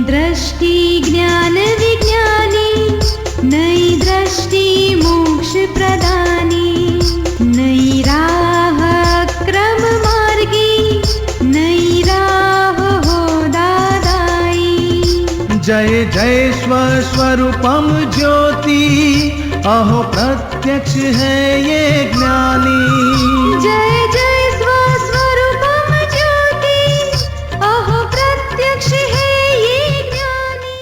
दृष्टि ज्ञान विज्ञानी, नई दृष्टि मोक्ष प्रदानी, नई राह क्रम मार्गी, नई राह हो दादाई। जय जय स्वस्वरूपम ज्योति, अहो प्रत्यक्ष है ये ज्ञानी। जय जय स्वस्वरूपम ज्योति, अहो प्रत्यक्ष है ये ज्ञानी।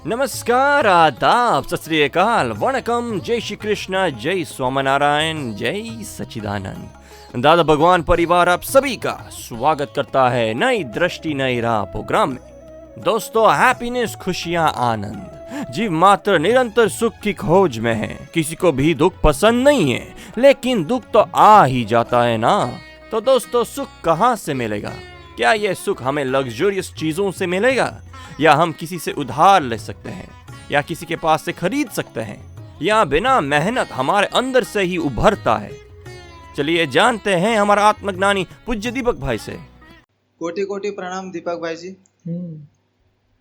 नमस्कार, आदाब, सत श्री अकाल, वणकम, जय श्री कृष्ण, जय स्वामीनारायण, जय सच्चिदानंद। दादा भगवान परिवार आप सभी का स्वागत करता है नई दृष्टि नई राह प्रोग्राम में। दोस्तों, हैप्पीनेस, खुशियां, आनंद, जीव मात्र निरंतर सुख की खोज में है। किसी को भी दुख पसंद नहीं है, लेकिन दुख तो आ ही जाता है ना। तो दोस्तों, सुख कहाँ से मिलेगा? क्या यह सुख हमें लग्जरियस चीजों से मिलेगा, या हम किसी से उधार ले सकते हैं, या किसी के पास से खरीद सकते हैं, या बिना मेहनत हमारे अंदर से ही उभरता है? चलिए जानते हैं हमारा आत्मज्ञानी पूज्य दीपक भाई से। कोटि कोटि प्रणाम दीपक भाई जी।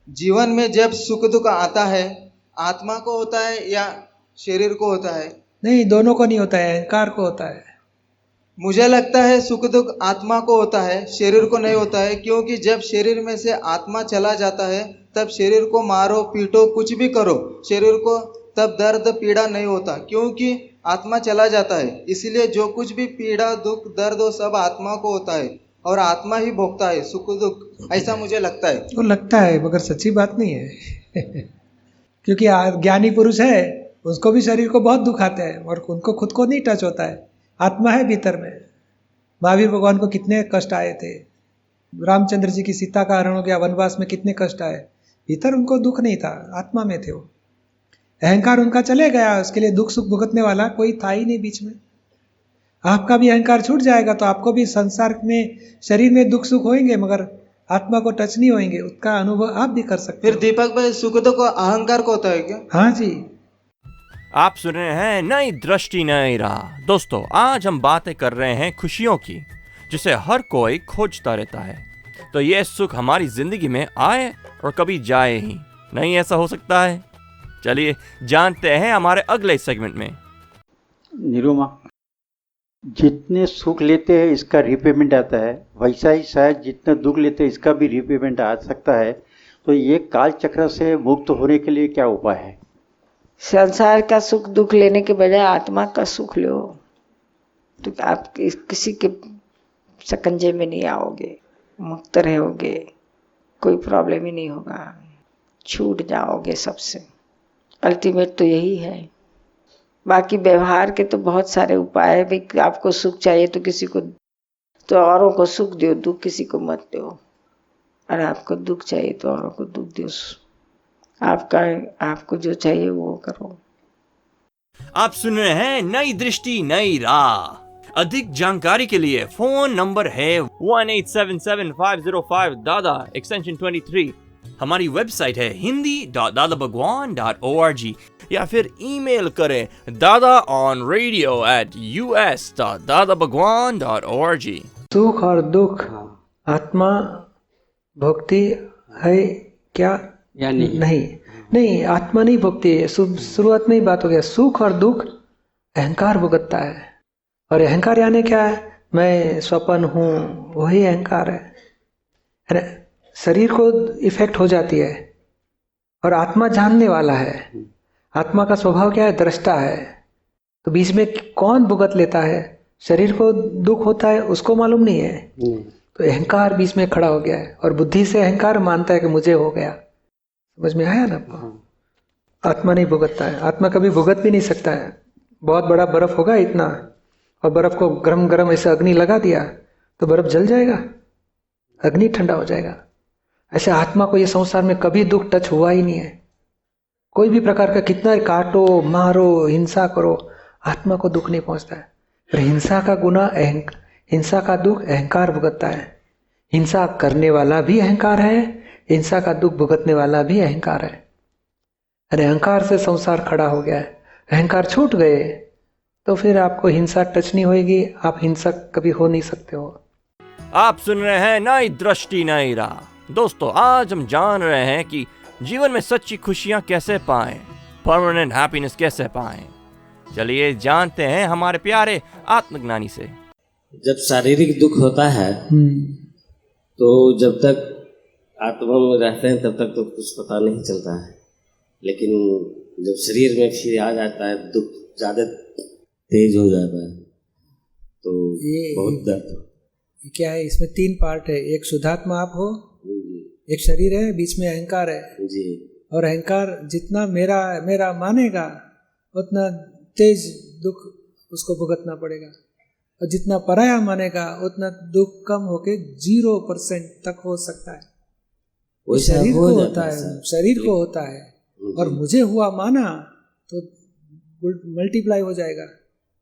जीवन में जब सुख दुख आता है, आत्मा को होता है या शरीर को होता है? नहीं, दोनों को नहीं होता है, अहंकार को होता है। मुझे लगता है सुख दुख आत्मा को होता है, शरीर को नहीं होता है। क्योंकि जब शरीर में से आत्मा चला जाता है, तब शरीर को मारो पीटो कुछ भी करो, शरीर को तब दर्द पीड़ा नहीं होता, क्योंकि आत्मा चला जाता है। इसलिए जो कुछ भी पीड़ा दुख दर्द वो सब आत्मा को होता है, और आत्मा ही भोगता है सुख दुख, ऐसा मुझे लगता है। तो लगता है, मगर सच्ची बात नहीं है। क्योंकि ज्ञानी पुरुष है, उसको भी शरीर को बहुत दुख आता है, और उनको खुद को नहीं टच होता है। आत्मा है भीतर में। महावीर भगवान को कितने कष्ट आए थे, रामचंद्र जी की सीता का हरण हो गया, वनवास में कितने कष्ट आए, भीतर उनको दुख नहीं था, आत्मा में थे वो। अहंकार उनका चले गया, उसके लिए दुख सुख भुगतने वाला कोई था ही नहीं बीच में। आपका भी अहंकार छूट जाएगा तो आपको भी संसार में शरीर में दुख सुख होंगे, मगर आत्मा को टच नहीं होंगे, उसका अनुभव आप भी कर सकते। फिर दीपक भाई, सुख दुख अहंकार को होता है क्या? हाँ जी। आप सुन रहे हैं नई दृष्टि नई राह। दोस्तों, आज हम बातें कर रहे हैं खुशियों की, जिसे हर कोई खोजता रहता है। तो ये सुख हमारी जिंदगी में आए और कभी जाए ही नहीं, ऐसा हो सकता है? चलिए जानते हैं हमारे अगले सेगमेंट में। निरुमा, जितने सुख लेते हैं इसका रिपेमेंट आता है, वैसा ही शायद जितना दुख लेते हैं इसका भी रिपेमेंट आ सकता है। तो ये काल चक्र से मुक्त होने के लिए क्या उपाय है? संसार का सुख दुख लेने के बजाय आत्मा का सुख लो, तो आप किसी के शकंजे में नहीं आओगे, मुक्त रहोगे, कोई प्रॉब्लम ही नहीं होगा, छूट जाओगे सबसे। अल्टीमेट तो यही है। बाकी व्यवहार के तो बहुत सारे उपाय है। भाई आपको सुख चाहिए तो किसी को, तो औरों को सुख दो, दुख किसी को मत दो। और आपको दुख चाहिए तो औरों को दुख दो। आपको जो चाहिए वो करो। आप सुन रहे हैं नई दृष्टि नई राह। अधिक जानकारी के लिए फोन नंबर है 1877-505 दादा एक्सटेंशन 23। हमारी वेबसाइट है hindi.dadabhagwan.org, या फिर ईमेल करें dada.radio@us.dadabhagwan.org। सुख और दुख आत्मा भोगती है क्या? या नहीं? नहीं, आत्मा नहीं भोगती है। शुरुआत में ही बात हो गया, सुख और दुख अहंकार भुगतता है। और अहंकार यानी क्या है? मैं स्वपन हूँ, वही अहंकार है। शरीर को इफेक्ट हो जाती है, और आत्मा जानने वाला है। आत्मा का स्वभाव क्या है? दृष्टा है। तो बीच में कौन भुगत लेता है? शरीर को दुख होता है, उसको मालूम नहीं है, तो अहंकार बीच में खड़ा हो गया है, और बुद्धि से अहंकार मानता है कि मुझे हो गया। समझ में आया ना आपको? आत्मा नहीं भुगतता है, आत्मा कभी भुगत भी नहीं सकता है। बहुत बड़ा बर्फ होगा इतना, और बर्फ को गरम गरम ऐसे अग्नि लगा दिया तो बर्फ जल जाएगा, अग्नि ठंडा हो जाएगा। ऐसे आत्मा को ये संसार में कभी दुख टच हुआ ही नहीं है। कोई भी प्रकार का कितना काटो मारो हिंसा करो, आत्मा को दुख नहीं पहुंचता है। फिर हिंसा का गुना हिंसा का दुख अहंकार भुगतता है। हिंसा करने वाला भी अहंकार है, हिंसा का दुख भुगतने वाला भी अहंकार है। अरे अहंकार से संसार खड़ा हो गया है। अहंकार छूट गए तो फिर आपको हिंसा टच नहीं होगी, आप हिंसक कभी हो नहीं सकते हो। आप सुन रहे हैं नई दृष्टि नई राह। दोस्तों आज हम जान रहे हैं कि जीवन में सच्ची खुशियां कैसे पाएं, परमानेंट हैप्पीनेस कैसे पाएं। चलिए जानते हैं हमारे प्यारे आत्मज्ञानी से। जब शारीरिक दुख होता है तो जब तक आत्मा में रहते हैं तब तक तो कुछ पता नहीं चलता है, लेकिन जब शरीर में फिर आ जाता है दुख ज़्यादा तेज हो जाता है तो बहुत दर्द। क्या है, इसमें 3 पार्ट है। एक शुद्धात्मा आप हो, एक शरीर है, बीच में अहंकार है जी। और अहंकार जितना मेरा मेरा मानेगा उतना तेज दुख उसको भुगतना पड़ेगा, और जितना पराया मानेगा उतना दुख कम होके 0% तक हो सकता है। शरीर को होता है, शरीर को होता है, और मुझे हुआ माना तो मल्टीप्लाई हो जाएगा,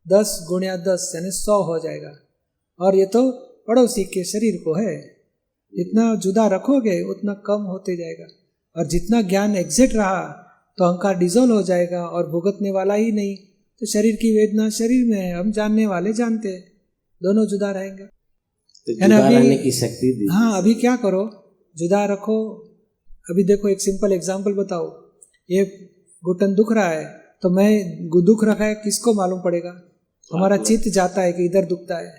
10 गुणिया 10 यानी 100 हो जाएगा। और ये तो पड़ोसी के शरीर को है, जितना जुदा रखोगे उतना कम होते जाएगा। और जितना ज्ञान एग्जैक्ट रहा तो अहंकार डिजोल्व हो जाएगा और भुगतने वाला ही नहीं। तो शरीर की वेदना शरीर में है, हम जानने वाले जानते हैं, दोनों जुदा रहेंगे। तो जुदा रहने की शक्ति दी। हाँ, अभी क्या करो, जुदा रखो। अभी देखो एक सिंपल एग्जांपल बताओ, ये घुटन दुख रहा है तो मैं दुख रखा है किसको मालूम पड़ेगा? हमारा चित्त जाता है कि इधर दुखता है,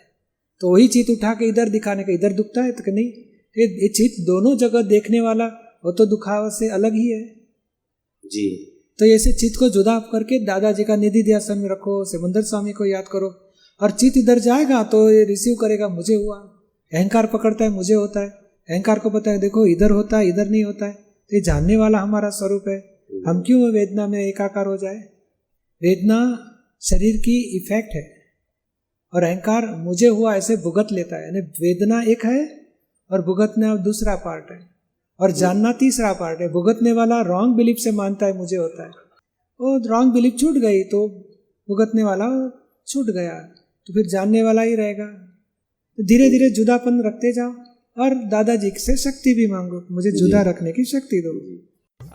तो वही चित्त उठा के इधर दिखाने का, इधर दुखता है तो कि नहीं, ये चित्त दोनों जगह देखने वाला वो तो दुखावा से अलग ही है जी। तो ऐसे चित्त को जुदा करके दादाजी का निधि ध्यान में रखो, सिमंदर स्वामी को याद करो, और चित्त इधर जाएगा तो ये रिसीव करेगा मुझे हुआ। अहंकार पकड़ता है मुझे होता है, अहंकार को पता है देखो इधर होता है इधर नहीं होता है, तो ये जानने वाला हमारा स्वरूप है। हम क्यों वेदना में एकाकार हो जाए? वेदना शरीर की इफेक्ट है और अहंकार मुझे हुआ ऐसे भुगत लेता है। यानी वेदना एक है और भुगतना दूसरा पार्ट है, और जानना तीसरा पार्ट है। भुगतने वाला रॉन्ग बिलीफ से मानता है मुझे होता है, और रॉन्ग बिलीफ छूट गई तो भुगतने वाला छूट गया, तो फिर जानने वाला ही रहेगा। तो धीरे धीरे जुदापन रखते जाओ और दादाजी से शक्ति भी मांगो, मुझे जुदा रखने की शक्ति दो।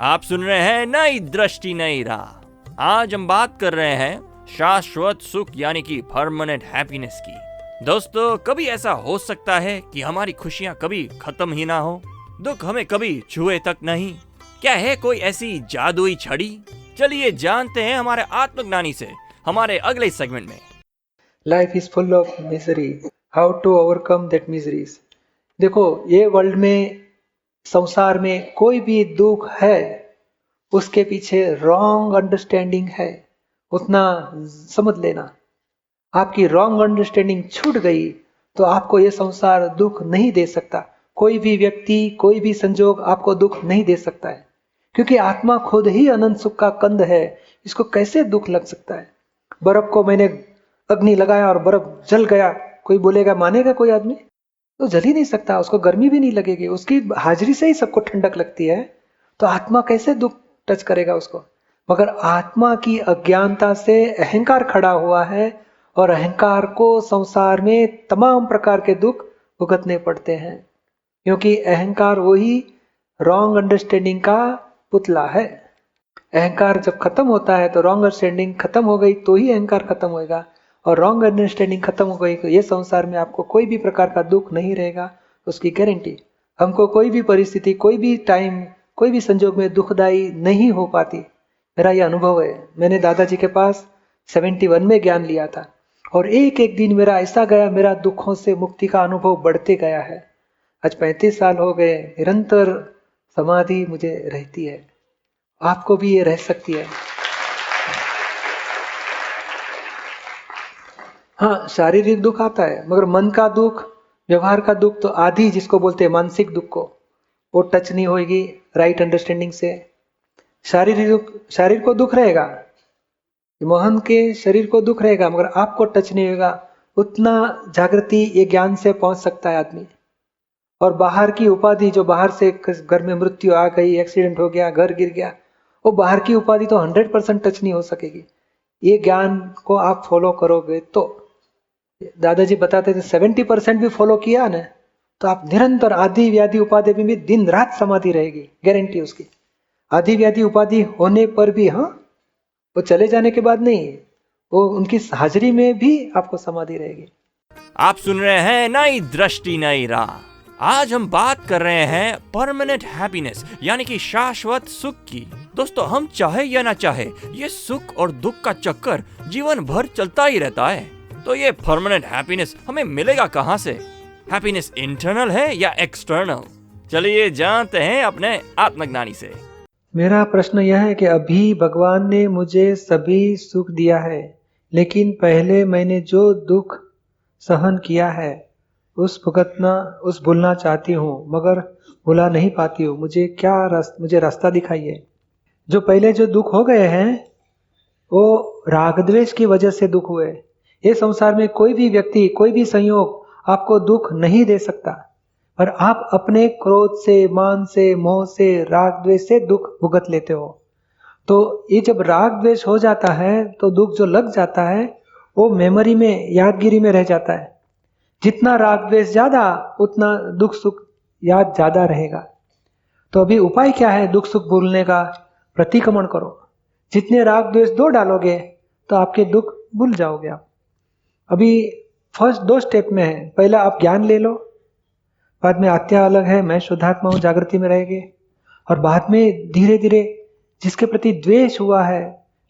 आप सुन रहे हैं नई दृष्टि नई राह। आज हम बात कर रहे हैं शाश्वत सुख यानी कि परमानेंट हैप्पीनेस की। दोस्तों कभी ऐसा हो सकता है कि हमारी खुशियां कभी खत्म ही ना हो, दुख हमें कभी छुए तक नहीं। क्या है कोई ऐसी जादुई छड़ी? चलिए जानते हैं हमारे आत्मज्ञानी से हमारे अगले सेगमेंट में। Life is full of misery, how to overcome that miseries. देखो ये वर्ल्ड में, संसार में कोई भी दुख है उसके पीछे रॉन्ग अंडरस्टैंडिंग है, उतना समझ लेना। आपकी रॉन्ग अंडरस्टैंडिंग छूट गई तो आपको ये संसार दुख नहीं दे सकता। कोई भी व्यक्ति, कोई भी संजोग आपको दुख नहीं दे सकता है, क्योंकि आत्मा खुद ही अनंत सुख का कंद है। इसको कैसे दुख लग सकता है? बर्फ को मैंने अग्नि लगाया और बर्फ जल गया, कोई बोलेगा, मानेगा कोई आदमी? तो जल ही नहीं सकता, उसको गर्मी भी नहीं लगेगी, उसकी हाजिरी से ही सबको ठंडक लगती है। तो आत्मा कैसे दुख टच करेगा उसको? मगर आत्मा की अज्ञानता से अहंकार खड़ा हुआ है, और अहंकार को संसार में तमाम प्रकार के दुख भुगतने पड़ते हैं, क्योंकि अहंकार वही रॉन्ग अंडरस्टैंडिंग का पुतला है। अहंकार जब खत्म होता है तो रॉन्ग अंडरस्टैंडिंग खत्म हो गई तो ही अहंकार खत्म होएगा, और रॉन्ग अंडरस्टैंडिंग खत्म हो गई तो ये संसार में आपको कोई भी प्रकार का दुख नहीं रहेगा, उसकी गारंटी। हमको कोई भी परिस्थिति, कोई भी टाइम, कोई भी संजोग में दुखदाई नहीं हो पाती। मेरा ये अनुभव है। मैंने दादाजी के पास 71 में ज्ञान लिया था, और एक एक दिन मेरा ऐसा गया, मेरा दुखों से मुक्ति का अनुभव बढ़ते गया है। आज 35 साल हो गए, निरंतर समाधि मुझे रहती है। आपको भी ये रह सकती है। हाँ, शारीरिक दुख आता है, मगर मन का दुख, व्यवहार का दुख तो आधी जिसको बोलते हैं मानसिक दुख को, वो टच नहीं होगी राइट अंडरस्टैंडिंग से। शारीरिक दुख, शरीर को दुख रहेगा, मोहन के शरीर को दुख रहेगा, मगर आपको टच नहीं होगा। उतना जागृति ये ज्ञान से पहुंच सकता है आदमी। और बाहर की उपाधि, जो बाहर से घर में मृत्यु आ गई, एक्सीडेंट हो गया, घर गिर गया, वो बाहर की उपाधि तो 100% टच नहीं हो सकेगी। ये ज्ञान को आप फॉलो करोगे तो, दादाजी बताते थे 70% भी फॉलो किया ना तो आप निरंतर आदि व्याधि उपाधि में भी दिन रात समाधि रहेगी, गारंटी उसकी। आदि व्याधि उपाधि होने पर भी, हाँ, वो चले जाने के बाद नहीं, वो उनकी हाजिरी में भी आपको समाधि रहेगी। आप सुन रहे हैं नई दृष्टि नई राह। आज हम बात कर रहे हैं परमानेंट हैप्पीनेस यानी कि शाश्वत सुख की। दोस्तों, हम चाहे या ना चाहे ये सुख और दुख का चक्कर जीवन भर चलता ही रहता है। तो ये परमानेंट हैप्पीनेस हमें मिलेगा कहाँ से? हैप्पीनेस इंटरनल है या एक्सटर्नल? चलिए जानते हैं अपने आत्मज्ञानी से। मेरा प्रश्न यह है कि अभी भगवान ने मुझे सभी सुख दिया है, लेकिन पहले मैंने जो दुख सहन किया है उस भूलना चाहती हूँ, मगर भुला नहीं पाती हूँ। मुझे रास्ता दिखाइए। जो पहले जो दुख हो गए हैं वो राग द्वेष की वजह से दुख हुए। ये संसार में कोई भी व्यक्ति, कोई भी संयोग आपको दुख नहीं दे सकता, पर आप अपने क्रोध से, मान से, मोह से, राग द्वेष से दुख भुगत लेते हो। तो ये जब राग द्वेष हो जाता है तो दुख जो लग जाता है वो मेमोरी में, यादगिरी में रह जाता है। जितना राग द्वेष ज्यादा उतना दुख सुख याद ज्यादा रहेगा। तो अभी उपाय क्या है दुख सुख भूलने का? प्रतिक्रमण करो। जितने राग द्वेष दो डालोगे तो आपके दुख भूल जाओगे आप। अभी फर्स्ट 2 स्टेप में है। पहला आप ज्ञान ले लो, बाद में आत्या अलग है, मैं शुद्धात्मा हूं, जागृति में रहेंगे, और बाद में धीरे धीरे जिसके प्रति द्वेष हुआ है,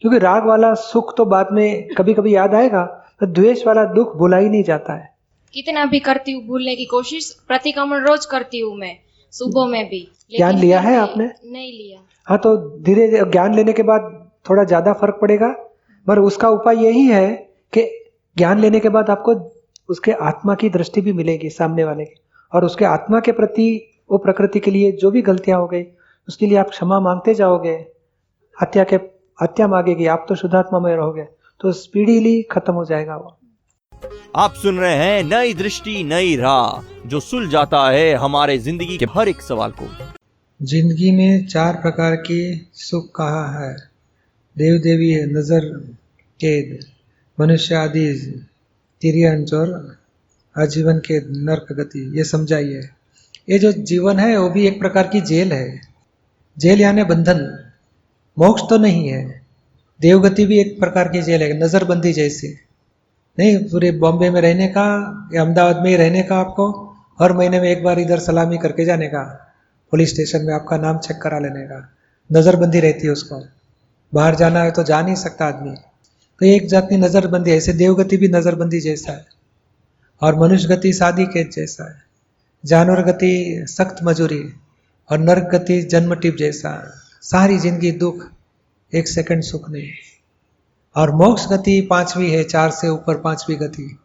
क्योंकि राग वाला सुख तो बाद में कभी कभी याद आएगा, तो द्वेष वाला दुख भुला ही नहीं जाता है। कितना भी करती हूँ भूलने की कोशिश, प्रतिक्रमण रोज करती हूँ मैं, सुबह में भी। ज्ञान लिया है आपने? नहीं लिया। हाँ, तो धीरे धीरे ज्ञान लेने के बाद थोड़ा ज्यादा फर्क पड़ेगा, मगर उसका उपाय यही है कि ज्ञान लेने के बाद आपको उसके आत्मा की दृष्टि भी मिलेगी सामने वाले की, और उसके आत्मा के प्रति, वो प्रकृति के लिए जो भी गलतियां हो गई उसके लिए आप क्षमा मांगते जाओगे। हत्या मांगेगी, आप तो शुद्धात्मा में रहोगे, तो स्पीडीली खत्म हो जाएगा वो। आप सुन रहे हैं नई दृष्टि नई राह, जो सुलझ जाता है हमारे जिंदगी के हर एक सवाल को। जिंदगी में 4 प्रकार के सुख कहा है। देव देवी है, नजर कैद, मनुष्य आदि, तिर्यंच और आजीवन के नरक गति। ये समझाइए। ये जो जीवन है वो भी एक प्रकार की जेल है। जेल यानी बंधन, मोक्ष तो नहीं है। देवगति भी एक प्रकार की जेल है, नजरबंदी जैसी। नहीं, पूरे बॉम्बे में रहने का या अहमदाबाद में ही रहने का, आपको हर महीने में एक बार इधर सलामी करके जाने का, पुलिस स्टेशन में आपका नाम चेक करा लेने का, नज़रबंदी रहती है उसको। बाहर जाना है तो जा नहीं सकता आदमी। तो एक जात की नज़रबंदी, ऐसे देवगति भी नज़रबंदी जैसा है, और मनुष्य गति शादी कैद जैसा है, जानवर गति सख्त मजूरी, और नरक गति जन्म टिप जैसा। सारी जिंदगी दुख, 1 सेकंड सुख नहीं। और मोक्ष गति 5वीं है, 4 से ऊपर 5वीं गति,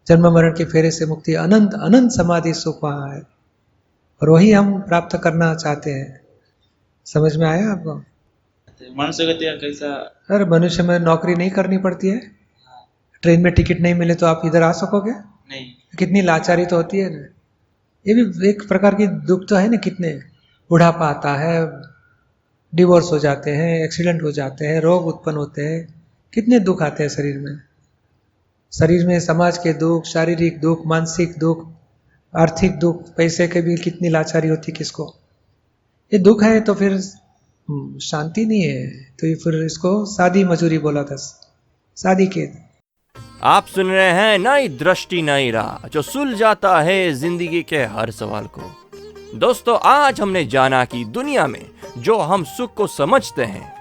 जन्म मरण के फेरे से मुक्ति, अनंत अनंत समाधि सुख वहाँ है, और वही हम प्राप्त करना चाहते हैं। समझ में आया आपको? मनुष्य गति कैसा? अरे मनुष्य में नौकरी नहीं करनी पड़ती है, ट्रेन में टिकट नहीं मिले तो आप इधर आ सकोगे? नहीं। कितनी लाचारी तो होती है ना। ये भी एक प्रकार की दुख तो है ना। कितने बुढ़ापा आता है, डिवोर्स हो जाते हैं, एक्सीडेंट हो जाते हैं, रोग उत्पन्न होते हैं, कितने दुख आते हैं शरीर में। शरीर में समाज के दुख, शारीरिक दुख, मानसिक दुख, आर्थिक दुख, पैसे के भी कितनी लाचारी होती किसको। ये दुख है तो फिर शांति नहीं है, तो ये फिर इसको सादी मजूरी बोला था, सादी के। आप सुन रहे हैं नई दृष्टि नई राह, जो सुलझ जाता है जिंदगी के हर सवाल को। दोस्तों, आज हमने जाना कि दुनिया में जो हम सुख को समझते हैं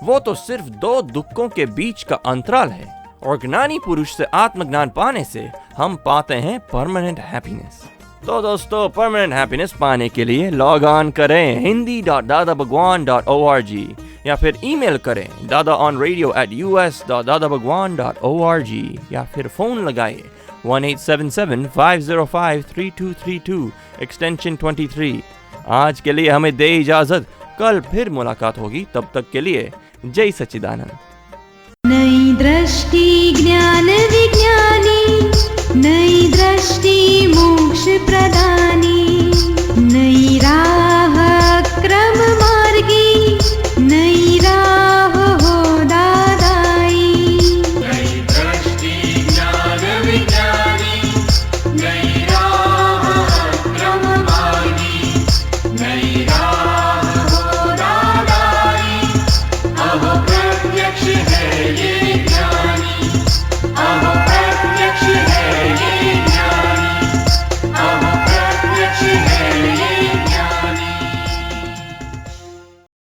वो तो सिर्फ 2 दुखों के बीच का अंतराल है, और ज्ञानी पुरुष से आत्मज्ञान पाने से हम पाते हैं परमानेंट हैप्पीनेस। तो दोस्तों, परमानेंट हैप्पीनेस पाने के लिए लॉग ऑन करें hindi.dadabhagwan.org या फिर ईमेल करें dadaonradio@us.dadabhagwan.org या फिर फोन लगाइए 1877-505-3232 एक्सटेंशन 23। आज के लिए हमें दे इजाजत, कल फिर मुलाकात होगी, तब तक के लिए जय सच्चिदानंद। नई दृष्टि ज्ञान विज्ञानी, नई दृष्टि मोक्ष प्रदानी, नई राह